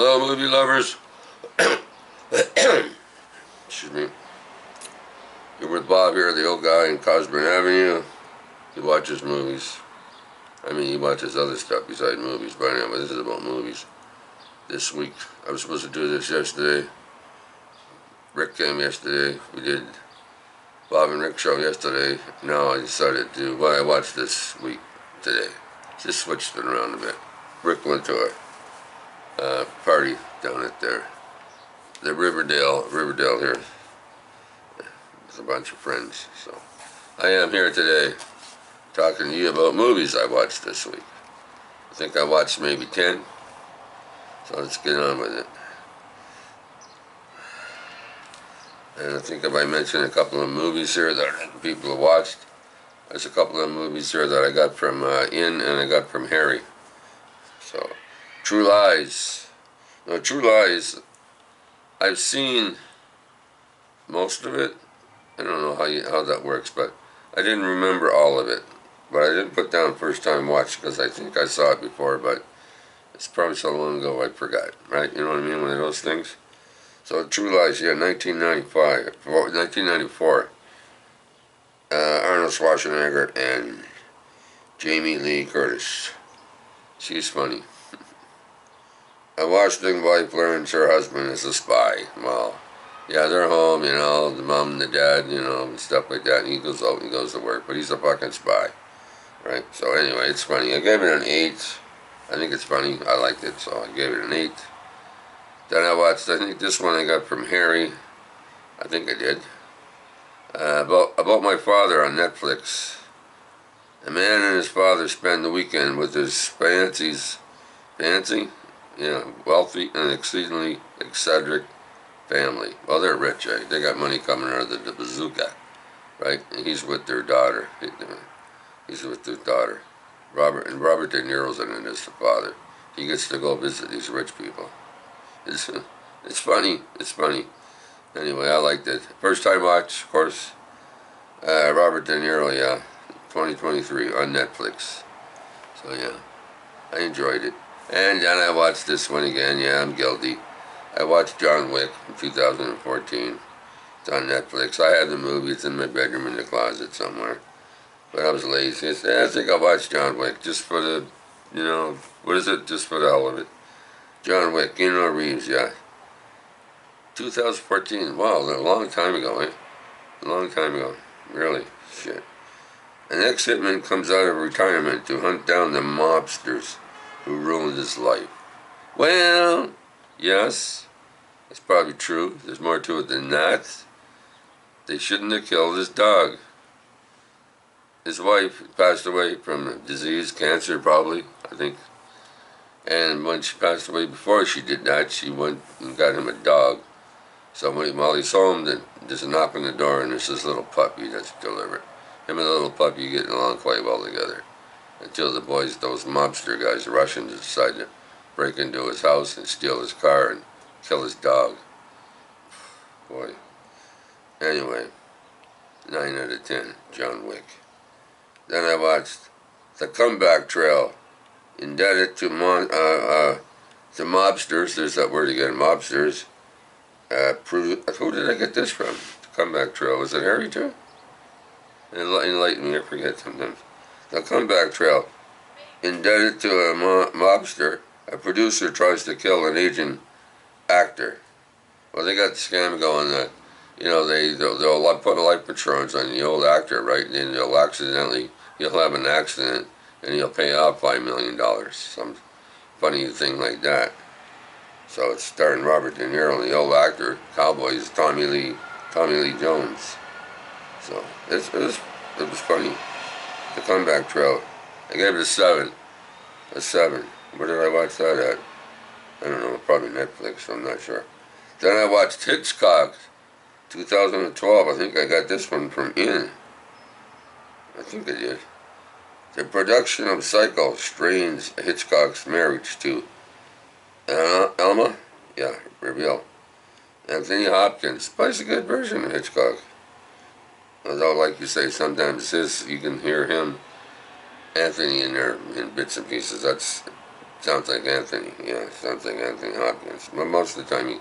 Hello, movie lovers. Excuse me. You're with Bob here, the old guy in Cosburn Avenue. He watches movies. I mean, he watches other stuff besides movies, but anyway, this is about movies. This week, I was supposed to do this yesterday. Rick came yesterday. We did Bob and Rick show yesterday. Now I decided to do what I watched this week today. Just switched it around a bit. Rick went to a party down at the Riverdale here. With a bunch of friends. So I am here today talking to you about movies I watched this week. I think I watched maybe 10. So let's get on with it. And I think if I mention a couple of movies here that people have watched, there's a couple of movies here that I got from and I got from Harry. So, True Lies. No, True Lies, I've seen most of it. I don't know how that works, but I didn't remember all of it. But I didn't put down first time watch because I think I saw it before, but it's probably so long ago I forgot, right? You know what I mean? One of those things. So True Lies, yeah, 1994. Arnold Schwarzenegger and Jamie Lee Curtis. She's funny. A Washington wife learns her husband is a spy. Well, yeah, they're home, you know, the mom and the dad, you know, and stuff like that. And he goes out and he goes to work, but he's a fucking spy, right? So anyway, it's funny. I gave it an 8. I think it's funny. I liked it, so I gave it an 8. Then I watched, I think this one I got from Harry. I think I did. About my father on Netflix. A man and his father spend the weekend with his fancy, wealthy and exceedingly eccentric family. Well, they're rich, eh? They got money coming out of the bazooka, right? And he's with their daughter. He's with their daughter. Robert De Niro's in it as the father. He gets to go visit these rich people. It's funny. It's funny. Anyway, I liked it. First time watch, of course. Robert De Niro, yeah. 2023 on Netflix. So yeah, I enjoyed it. And then I watched this one again. Yeah, I'm guilty. I watched John Wick in 2014. It's on Netflix. I had the movie. It's in my bedroom in the closet somewhere. But I was lazy. I said, I think I'll watch John Wick just for the, what is it? Just for the hell of it. John Wick, Keanu Reeves, yeah. 2014. Wow, a long time ago, eh? A long time ago. Really? Shit. An ex-hitman comes out of retirement to hunt down the mobsters who ruined his life. Well, yes, that's probably true. There's more to it than that. They shouldn't have killed his dog. His wife passed away from disease, cancer probably, I think. And when she passed away, before she did that, she went and got him a dog. So while he's home, there's a knock on the door and there's this little puppy that's delivered. Him and the little puppy getting along quite well together. Until the boys, those mobster guys, the Russians, decide to break into his house and steal his car and kill his dog. Boy. Anyway, 9 out of 10, John Wick. Then I watched The Comeback Trail, indebted to mobsters. There's that word again, mobsters. Who did I get this from? The Comeback Trail. Was it Harry too? Enlighten me, I forget sometimes. The Comeback Trail. Indebted to a mobster, a producer tries to kill an aging actor. Well, they got the scam going that, they'll put life insurance on the old actor, right? And then he'll have an accident and he'll pay out $5 million. Some funny thing like that. So it's starring Robert De Niro and the old actor, cowboy, is Tommy Lee Jones. So it was funny. The Comeback Trail. I gave it a 7. A 7. Where did I watch that at? I don't know, probably Netflix, I'm not sure. Then I watched Hitchcock, 2012. I think I got this one from I think I did. The production of Psycho strains Hitchcock's marriage to Elma? Yeah, reveal. Anthony Hopkins plays a good version of Hitchcock. Although, like you say, sometimes you can hear him, Anthony, in there in bits and pieces. That's Sounds like Anthony. Yeah, sounds like Anthony Hopkins. But most of the time he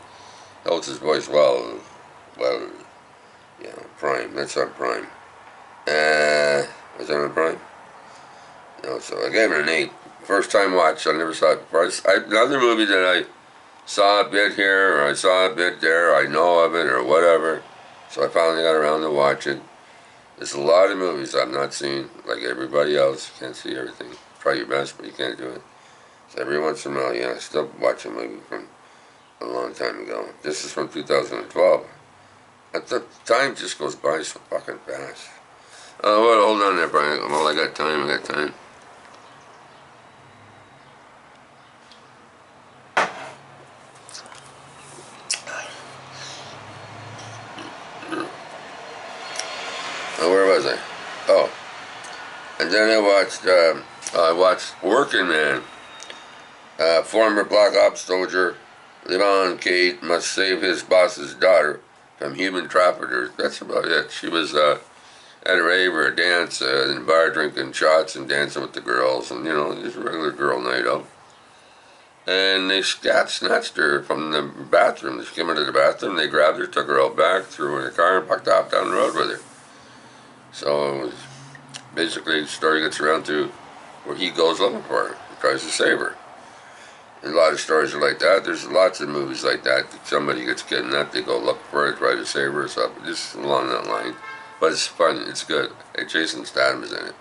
holds his voice well. Well, yeah, Prime. That's on Prime. Was that on Prime? No, so I gave it an 8. First time watch. I never saw it before. Another movie that I saw a bit here, or I saw a bit there, I know of it, or whatever. So I finally got around to watch it. There's a lot of movies I've not seen, like everybody else. You can't see everything. Try your best, but you can't do it. So every once in a while, yeah, I still watch a movie from a long time ago. This is from 2012. At the time just goes by so fucking fast. Oh, well, hold on there, Brian. Well, I got time. Oh, where was I? Oh, and then I watched Working Man. Former Black Ops soldier Levon Kate must save his boss's daughter from human traffickers. That's about it. She was at a rave or a dance in a bar drinking shots and dancing with the girls, and just a regular girl night out. And they snatched her from the bathroom. They came into the bathroom, they grabbed her, took her out back, threw her in the car, and walked off down the road with her. So it was basically the story gets around to where he goes looking for her. He tries to save her. And a lot of stories are like that. There's lots of movies like that. Somebody gets kidnapped, they go look for her, try to save her, so just along that line. But it's fun, it's good. Hey, Jason Statham is in it.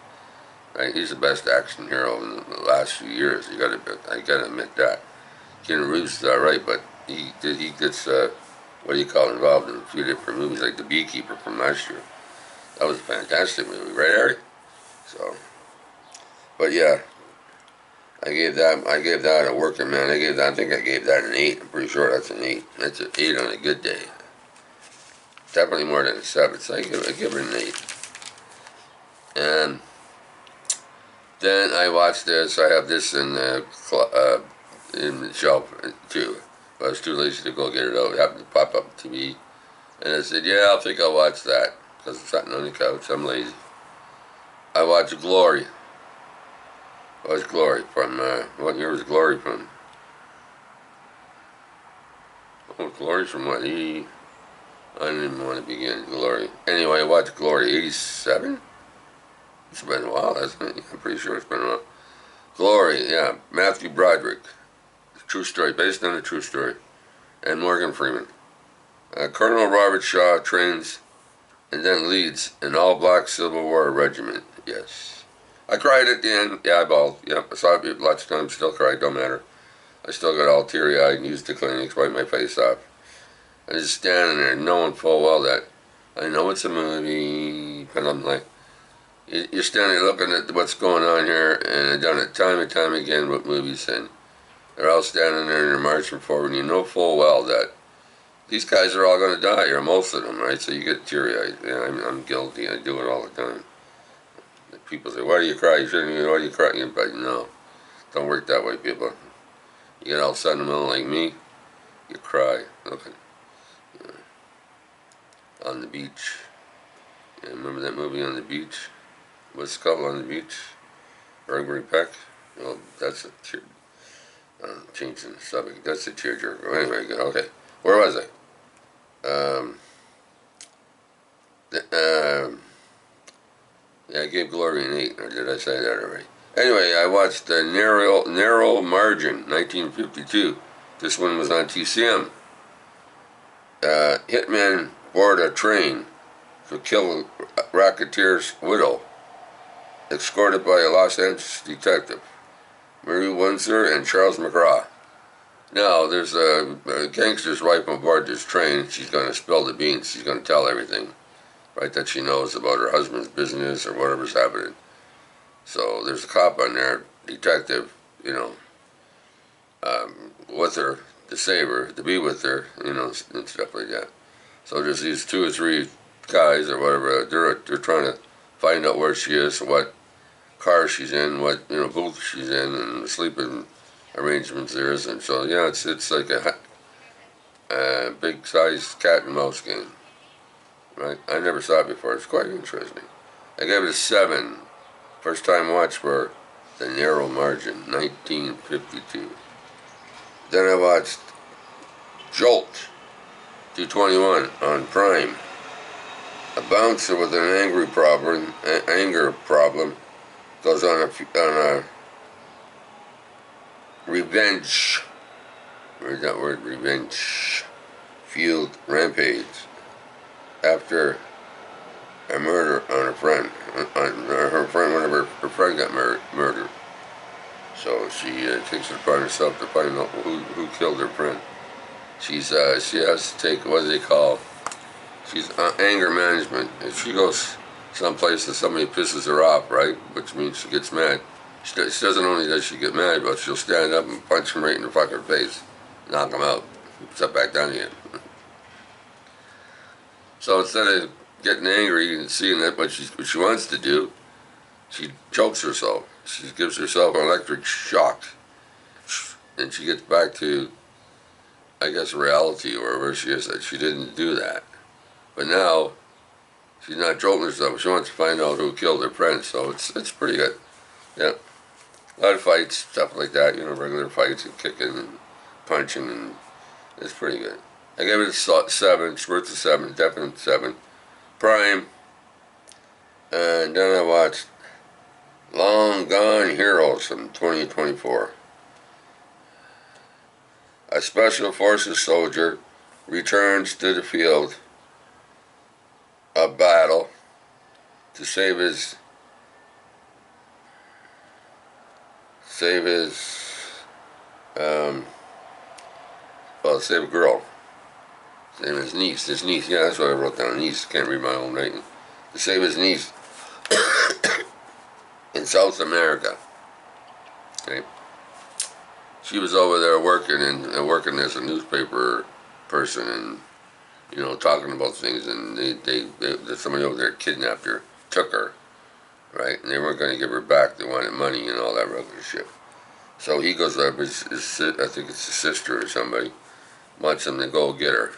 Right? He's the best action hero in the last few years. I gotta admit that. Keanu Reeves is alright, but he gets involved in a few different movies, like The Beekeeper from last year. That was a fantastic movie, right, Harry? So, but yeah, I gave that a Working Man. I think I gave that an 8. I'm pretty sure that's an 8. That's an 8 on a good day. Definitely more than a 7. So I give it an 8. And then I watched this. I have this in the shelf too. I was too lazy to go get it out. It happened to pop up on TV, and I said, "Yeah, I think I'll watch that." Because I'm sitting on the couch. I'm lazy. I watched Glory. What's Glory from? What year was Glory from? Oh, Glory's from what? I don't even want to begin. Glory. Anyway, I watched Glory. 87? It's been a while, hasn't it? I'm pretty sure it's been a while. Glory, yeah. Matthew Broderick. True story, based on a true story. And Morgan Freeman. Colonel Robert Shaw trains and then leads an all-black Civil War regiment. Yes. I cried at the end. Yeah, I bawled. Yep, I saw it lots of times. Still cried. Don't matter. I still got all teary-eyed and used the Kleenex, wipe my face off. I was just standing there knowing full well that I know it's a movie, but I'm like, you're standing there looking at what's going on here, and I've done it time and time again with movies, and they're all standing there and they're marching forward, and you know full well that these guys are all going to die, or most of them, right? So you get teary-eyed. Yeah, I'm guilty. I do it all the time. People say, why do you cry? You shouldn't. Why do you cry? But no, don't work that way, people. You get all sentimental like me, you cry. Look on the beach. Yeah, remember that movie On the Beach? What's it called, On the Beach? Gregory Peck? Well, that's a tear. Changing the subject. That's a tearjerker. Anyway, okay. Where was I? Yeah, I gave Glory an 8, or did I say that already? Anyway, I watched the Narrow Margin, 1952. This one was on TCM. Hitmen board a train to kill a racketeer's widow, escorted by a Los Angeles detective, Marie Windsor and Charles McGraw. Now, there's a gangster's wife on board this train. She's going to spill the beans. She's going to tell everything, right, that she knows about her husband's business or whatever's happening. So there's a cop on there, detective, with her to save her, to be with her, and stuff like that. So there's these 2 or 3 guys or whatever. They're trying to find out where she is, what car she's in, what booth she's in, and the sleeping arrangements there is. And so yeah, it's like a big size cat and mouse game, right? I never saw it before. It's quite interesting. I gave it a 7. First time watch for The Narrow Margin, 1952. Then I watched Jolt, 221 on Prime. A bouncer with an anger problem, goes on a revenge. Where's that word? Revenge. Fueled rampage after a murder on a friend. Her friend, her friend got murdered. So she takes it upon herself to find out who killed her friend. She has to take, what do they call? She's anger management. If she goes someplace that somebody pisses her off, right, which means she gets mad. She doesn't only does she get mad, but she'll stand up and punch him right in the fucking face, knock him out, sit back down again. So instead of getting angry and seeing that what she wants to do, she chokes herself. She gives herself an electric shock, and she gets back to, I guess, reality or wherever she is, that she didn't do that. But now, she's not jolting herself. She wants to find out who killed her friend, so it's pretty good. Yeah. A lot of fights, stuff like that, regular fights and kicking and punching, and it's pretty good. I gave it a 7, it's worth a 7, definite 7. Prime. And then I watched Long Gone Heroes from 2024. A Special Forces soldier returns to the field of battle to save a girl. Save his niece, yeah, that's what I wrote down, niece, can't read my own writing. To save his niece in South America. Okay. She was over there working as a newspaper person and, talking about things, and somebody over there kidnapped her, took her, right, and they weren't going to give her back, they wanted money and all that regular shit. So he goes up, I think it's his sister or somebody, wants him to go get her.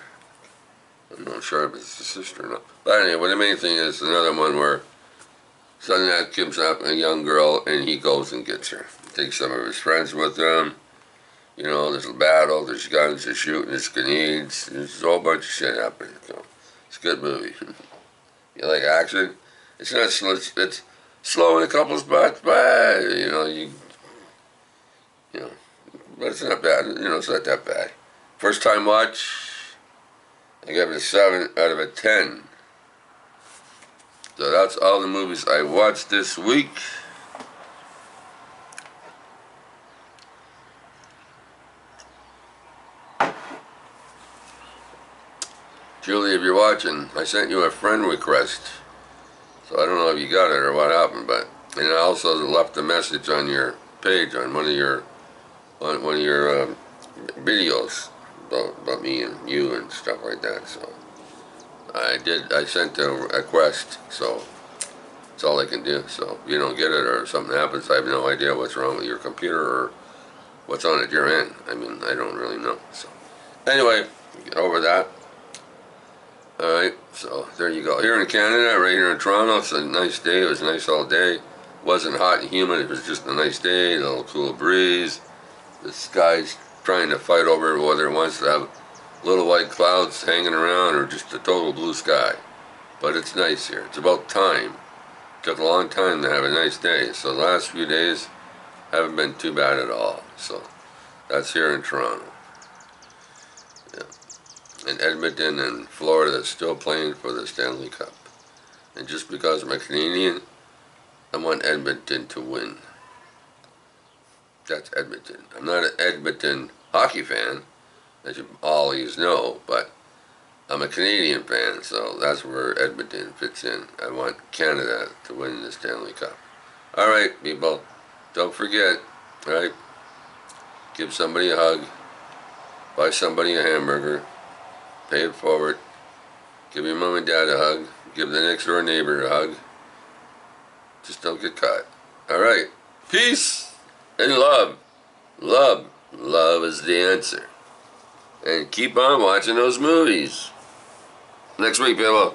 I'm not sure if it's his sister or not. But anyway, the main thing is another one where suddenly comes up a young girl and he goes and gets her. Takes some of his friends with him. There's a battle, there's guns, there's shooting, there's grenades, there's a whole bunch of shit happening. So it's a good movie. You like action? It's not slow, it's slow in a couple spots, but but it's not bad. It's not that bad. First time watch, I gave it a 7 out of a 10. So that's all the movies I watched this week. Julie, if you're watching, I sent you a friend request. So I don't know if you got it or what happened, and I also left a message on your page on one of your videos about me and you and stuff like that. So I sent a request, so that's all I can do. So if you don't get it or something happens, I have no idea what's wrong with your computer or what's on at your end. I don't really know. So anyway, get over that. Alright, so there you go. Here in Canada, right here in Toronto, it's a nice day. It was nice all day. It wasn't hot and humid. It was just a nice day, a little cool breeze. The sky's trying to fight over whether it wants to have little white clouds hanging around or just a total blue sky. But it's nice here. It's about time. It took a long time to have a nice day. So the last few days haven't been too bad at all. So that's here in Toronto. And Edmonton and Florida is still playing for the Stanley Cup. And just because I'm a Canadian, I want Edmonton to win. That's Edmonton. I'm not an Edmonton hockey fan, as you always know, but I'm a Canadian fan, so that's where Edmonton fits in. I want Canada to win the Stanley Cup. Alright, people, don't forget, right? Give somebody a hug, buy somebody a hamburger, pay it forward, give your mom and dad a hug, give the next door neighbor a hug. Just don't get caught. Alright, peace and love. Love is the answer. And keep on watching those movies. Next week, people.